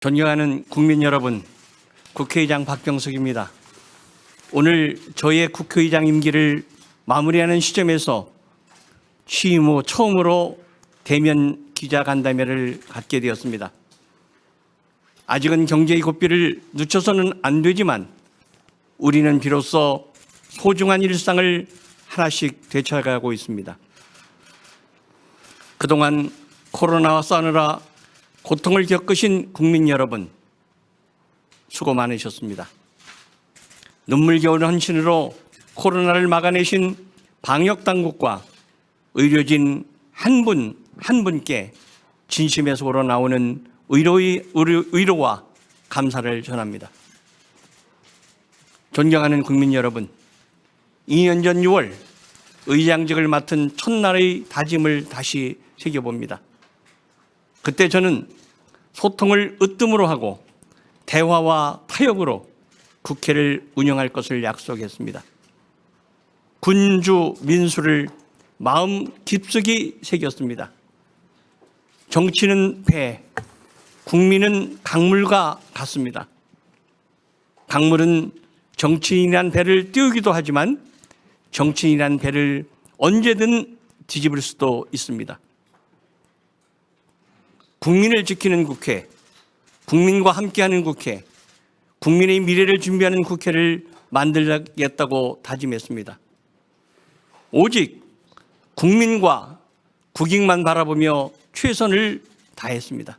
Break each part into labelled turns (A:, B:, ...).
A: 존경하는 국민 여러분, 국회의장 박병석입니다. 오늘 저의 국회의장 임기를 마무리하는 시점에서 취임 후 처음으로 대면 기자간담회를 갖게 되었습니다. 아직은 경제의 고삐를 늦춰서는 안 되지만 우리는 비로소 소중한 일상을 하나씩 되찾아가고 있습니다. 그동안 코로나와 싸우느라 고통을 겪으신 국민 여러분, 수고 많으셨습니다. 눈물겨운 헌신으로 코로나를 막아내신 방역당국과 의료진 한 분 한 분께 진심에서 우러나오는 위로와 감사를 전합니다. 존경하는 국민 여러분, 2년 전 6월 의장직을 맡은 첫날의 다짐을 다시 새겨봅니다. 그때 저는 소통을 으뜸으로 하고 대화와 타협으로 국회를 운영할 것을 약속했습니다. 군주 민수를 마음 깊숙이 새겼습니다. 정치는 배, 국민은 강물과 같습니다. 강물은 정치인이란 배를 띄우기도 하지만 정치인이란 배를 언제든 뒤집을 수도 있습니다. 국민을 지키는 국회, 국민과 함께하는 국회, 국민의 미래를 준비하는 국회를 만들겠다고 다짐했습니다. 오직 국민과 국익만 바라보며 최선을 다했습니다.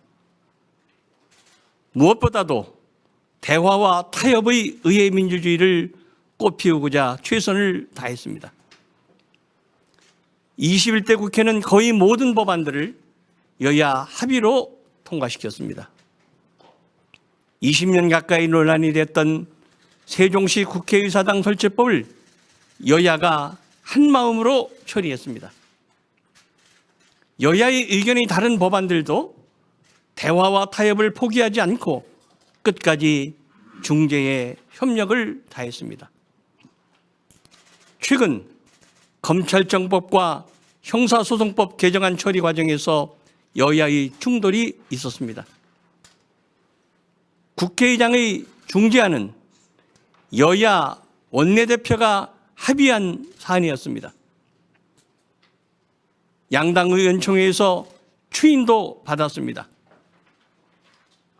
A: 무엇보다도 대화와 타협의 의회 민주주의를 꽃피우고자 최선을 다했습니다. 21대 국회는 거의 모든 법안들을 여야 합의로 통과시켰습니다. 20년 가까이 논란이 됐던 세종시 국회의사당 설치법을 여야가 한마음으로 처리했습니다. 여야의 의견이 다른 법안들도 대화와 타협을 포기하지 않고 끝까지 중재에 협력을 다했습니다. 최근 검찰청법과 형사소송법 개정안 처리 과정에서 여야의 충돌이 있었습니다. 국회의장의 중재안은 여야 원내대표가 합의한 사안이었습니다. 양당 의원총회에서 추인도 받았습니다.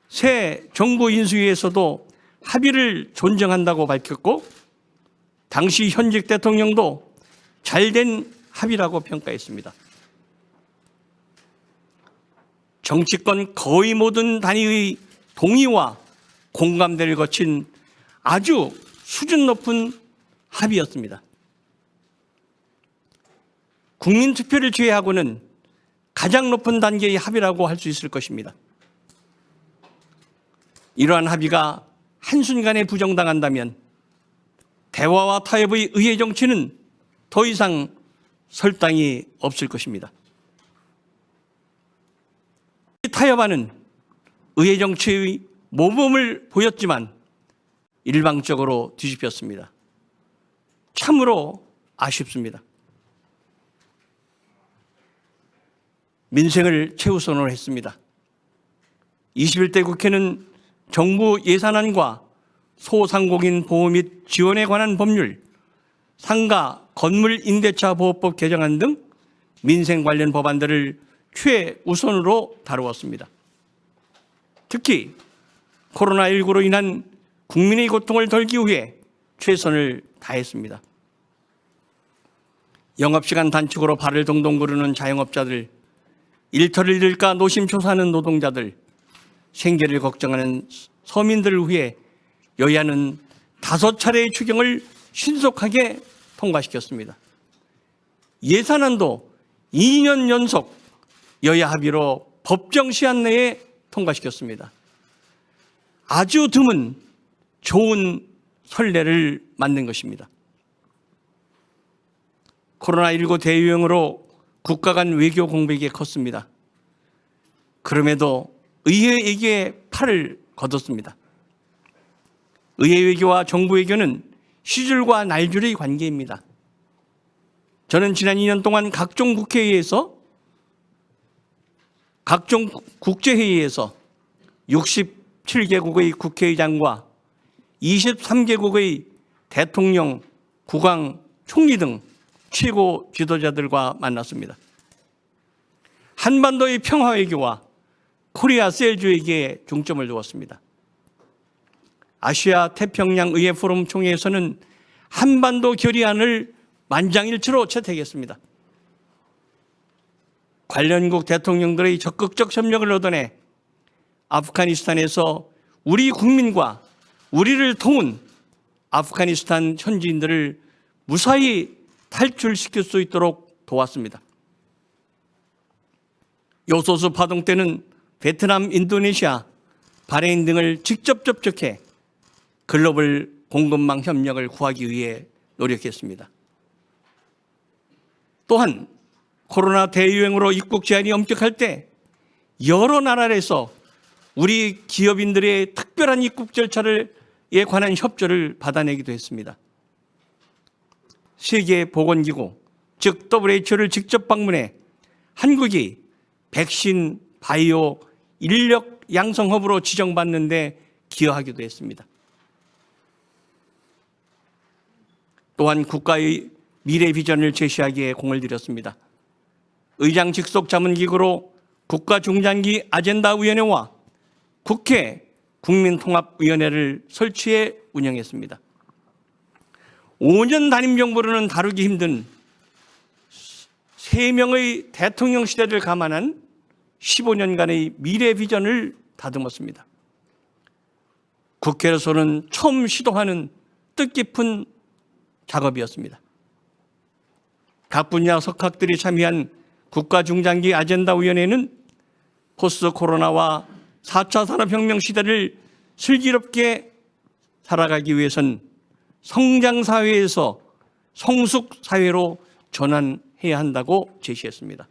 A: 새 정부 인수위에서도 합의를 존중한다고 밝혔고 당시 현직 대통령도 잘된 합의라고 평가했습니다. 정치권 거의 모든 단위의 동의와 공감대를 거친 아주 수준 높은 합의였습니다. 국민투표를 제외하고는 가장 높은 단계의 합의라고 할 수 있을 것입니다. 이러한 합의가 한순간에 부정당한다면 대화와 타협의 의회 정치는 더 이상 설당이 없을 것입니다. 타협안은 의회 정치의 모범을 보였지만 일방적으로 뒤집혔습니다. 참으로 아쉽습니다. 민생을 최우선으로 했습니다. 21대 국회는 정부 예산안과 소상공인 보호 및 지원에 관한 법률, 상가 건물 임대차 보호법 개정안 등 민생 관련 법안들을 최우선으로 다루었습니다. 특히 코로나19로 인한 국민의 고통을 덜기 위해 최선을 다했습니다. 영업시간 단축으로 발을 동동 구르는 자영업자들, 일터를 잃을까 노심초사하는 노동자들, 생계를 걱정하는 서민들을 위해 여야는 5차례의 추경을 신속하게 통과시켰습니다. 예산안도 2년 연속 여야 합의로 법정 시한 내에 통과시켰습니다. 아주 드문 좋은 선례를 만든 것입니다. 코로나19 대유행으로 국가 간 외교 공백이 컸습니다. 그럼에도 의회에게 팔을 걷었습니다. 의회 외교와 정부 외교는 시줄과 날줄의 관계입니다. 저는 지난 2년 동안 각종 국제회의에서 17개국의 국회의장과 23개국의 대통령, 국왕, 총리 등 최고 지도자들과 만났습니다. 한반도의 평화 외교와 코리아 셀주에게 중점을 두었습니다. 아시아 태평양 의회 포럼 총회에서는 한반도 결의안을 만장일치로 채택했습니다. 관련국 대통령들의 적극적 협력을 얻어내 아프가니스탄에서 우리 국민과 우리를 도운 아프가니스탄 현지인들을 무사히 탈출시킬 수 있도록 도왔습니다. 요소수 파동 때는 베트남, 인도네시아, 바레인 등을 직접 접촉해 글로벌 공급망 협력을 구하기 위해 노력했습니다. 또한 코로나 대유행으로 입국 제한이 엄격할 때 여러 나라에서 우리 기업인들의 특별한 입국 절차에 관한 협조를 받아내기도 했습니다. 세계보건기구, 즉 WHO를 직접 방문해 한국이 백신, 바이오, 인력 양성허브로 지정받는 데 기여하기도 했습니다. 또한 국가의 미래 비전을 제시하기에 공을 들였습니다. 의장 직속 자문기구로 국가중장기 아젠다위원회와 국회 국민통합위원회를 설치해 운영했습니다. 5년 단임 정부로는 다루기 힘든 3명의 대통령 시대를 감안한 15년간의 미래 비전을 다듬었습니다. 국회로서는 처음 시도하는 뜻깊은 작업이었습니다. 각 분야 석학들이 참여한 국가중장기 아젠다위원회는 포스트 코로나와 4차 산업혁명 시대를 슬기롭게 살아가기 위해선 성장사회에서 성숙사회로 전환해야 한다고 제시했습니다.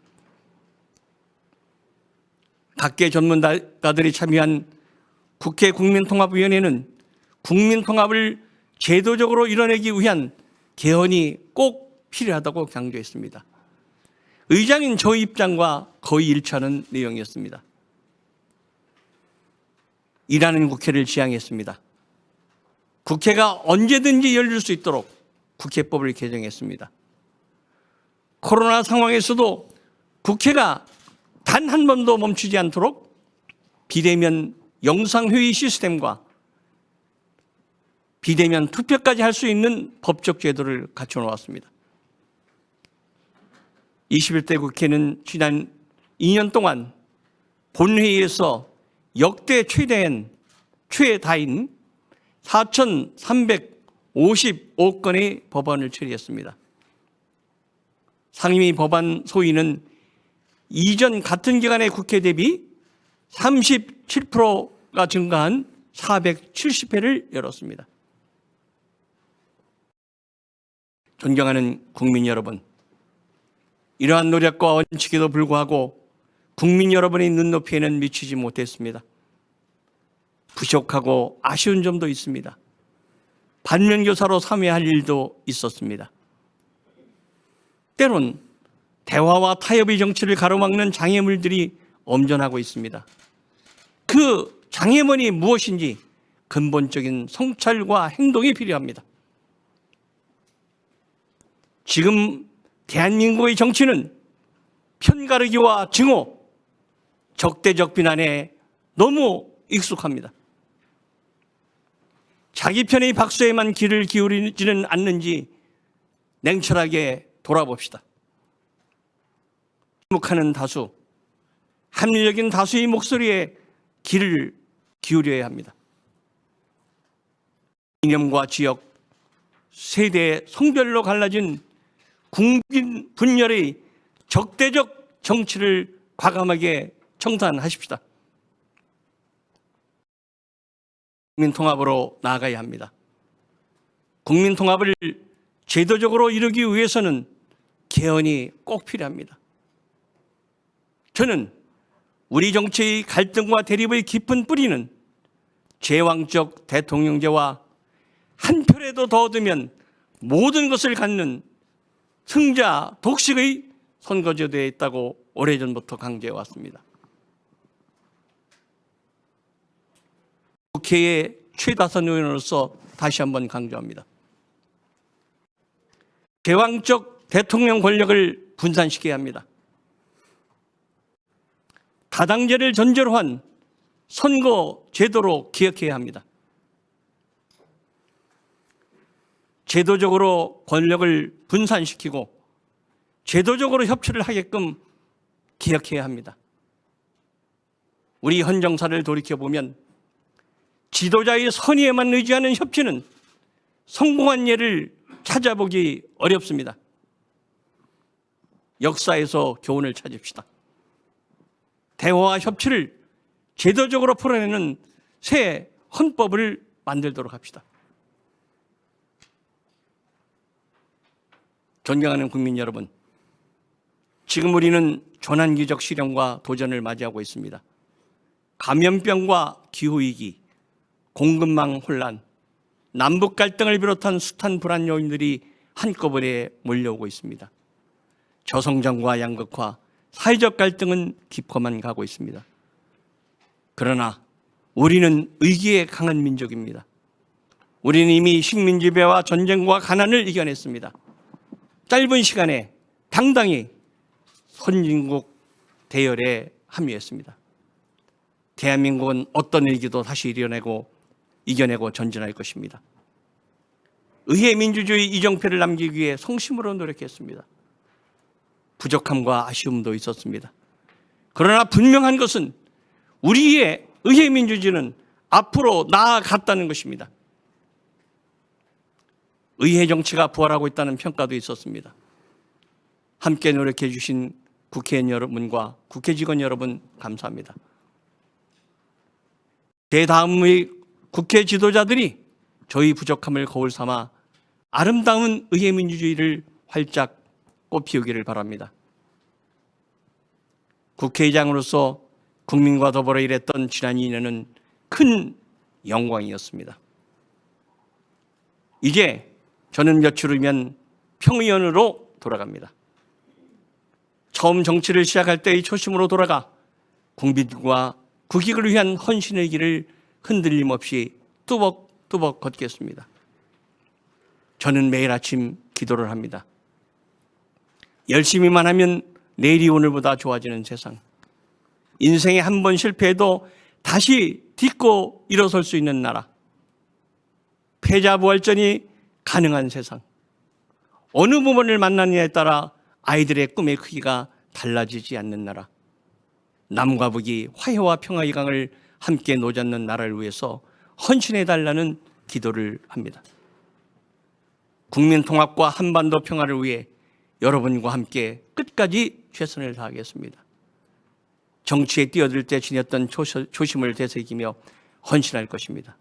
A: 각계 전문가들이 참여한 국회 국민통합위원회는 국민통합을 제도적으로 이뤄내기 위한 개헌이 꼭 필요하다고 강조했습니다. 의장인 저 입장과 거의 일치하는 내용이었습니다. 일하는 국회를 지향했습니다. 국회가 언제든지 열릴 수 있도록 국회법을 개정했습니다. 코로나 상황에서도 국회가 단 한 번도 멈추지 않도록 비대면 영상회의 시스템과 비대면 투표까지 할 수 있는 법적 제도를 갖춰놓았습니다. 21대 국회는 지난 2년 동안 본회의에서 역대 최다인 4,355건의 법안을 처리했습니다. 상임위 법안 소위는 이전 같은 기간의 국회 대비 37%가 증가한 470회를 열었습니다. 존경하는 국민 여러분, 이러한 노력과 원칙에도 불구하고 국민 여러분의 눈높이에는 미치지 못했습니다. 부족하고 아쉬운 점도 있습니다. 반면교사로 삼아야 할 일도 있었습니다. 때론 대화와 타협의 정치를 가로막는 장애물들이 엄전하고 있습니다. 그 장애물이 무엇인지 근본적인 성찰과 행동이 필요합니다. 지금 대한민국의 정치는 편가르기와 증오, 적대적 비난에 너무 익숙합니다. 자기 편의 박수에만 귀를 기울이지는 않는지 냉철하게 돌아봅시다. 침묵하는 다수, 합리적인 다수의 목소리에 귀를 기울여야 합니다. 이념과 지역, 세대, 성별로 갈라진 국민 분열의 적대적 정치를 과감하게 청산하십시다. 국민통합으로 나아가야 합니다. 국민통합을 제도적으로 이루기 위해서는 개헌이 꼭 필요합니다. 저는 우리 정치의 갈등과 대립의 깊은 뿌리는 제왕적 대통령제와 한 표라도 더 얻으면 모든 것을 갖는 승자 독식의 선거제도에 있다고 오래전부터 강조해 왔습니다. 국회의 최다선 의원으로서 다시 한번 강조합니다. 개왕적 대통령 권력을 분산시켜야 합니다. 다당제를 전제로 한 선거 제도로 기억해야 합니다. 제도적으로 권력을 분산시키고 제도적으로 협치를 하게끔 기억해야 합니다. 우리 헌정사를 돌이켜보면 지도자의 선의에만 의지하는 협치는 성공한 예를 찾아보기 어렵습니다. 역사에서 교훈을 찾읍시다. 대화와 협치를 제도적으로 풀어내는 새 헌법을 만들도록 합시다. 존경하는 국민 여러분, 지금 우리는 조난기적 시련과 도전을 맞이하고 있습니다. 감염병과 기후위기, 공급망 혼란, 남북 갈등을 비롯한 숱한 불안 요인들이 한꺼번에 몰려오고 있습니다. 저성장과 양극화, 사회적 갈등은 깊어만 가고 있습니다. 그러나 우리는 의기에 강한 민족입니다. 우리는 이미 식민지배와 전쟁과 가난을 이겨냈습니다. 짧은 시간에 당당히 선진국 대열에 합류했습니다. 대한민국은 어떤 위기도 다시 이겨내고 전진할 것입니다. 의회 민주주의 이정표를 남기기 위해 성심으로 노력했습니다. 부족함과 아쉬움도 있었습니다. 그러나 분명한 것은 우리의 의회 민주주의는 앞으로 나아갔다는 것입니다. 의회 정치가 부활하고 있다는 평가도 있었습니다. 함께 노력해 주신 국회의원 여러분과 국회 직원 여러분 감사합니다. 대다음의 국회 지도자들이 저희 부족함을 거울 삼아 아름다운 의회 민주주의를 활짝 꽃피우기를 바랍니다. 국회의장으로서 국민과 더불어 일했던 지난 2년은 큰 영광이었습니다. 이제 저는 며칠 후면 평의원으로 돌아갑니다. 처음 정치를 시작할 때의 초심으로 돌아가 국민과 국익을 위한 헌신의 길을 흔들림 없이 뚜벅뚜벅 걷겠습니다. 저는 매일 아침 기도를 합니다. 열심히만 하면 내일이 오늘보다 좋아지는 세상. 인생에 한 번 실패해도 다시 딛고 일어설 수 있는 나라. 패자부활전이 가능한 세상. 어느 부분을 만나느냐에 따라 아이들의 꿈의 크기가 달라지지 않는 나라. 남과 북이 화해와 평화의 강을 함께 노잡는 나라를 위해서 헌신해달라는 기도를 합니다. 국민 통합과 한반도 평화를 위해 여러분과 함께 끝까지 최선을 다하겠습니다. 정치에 뛰어들 때 지녔던 초심을 되새기며 헌신할 것입니다.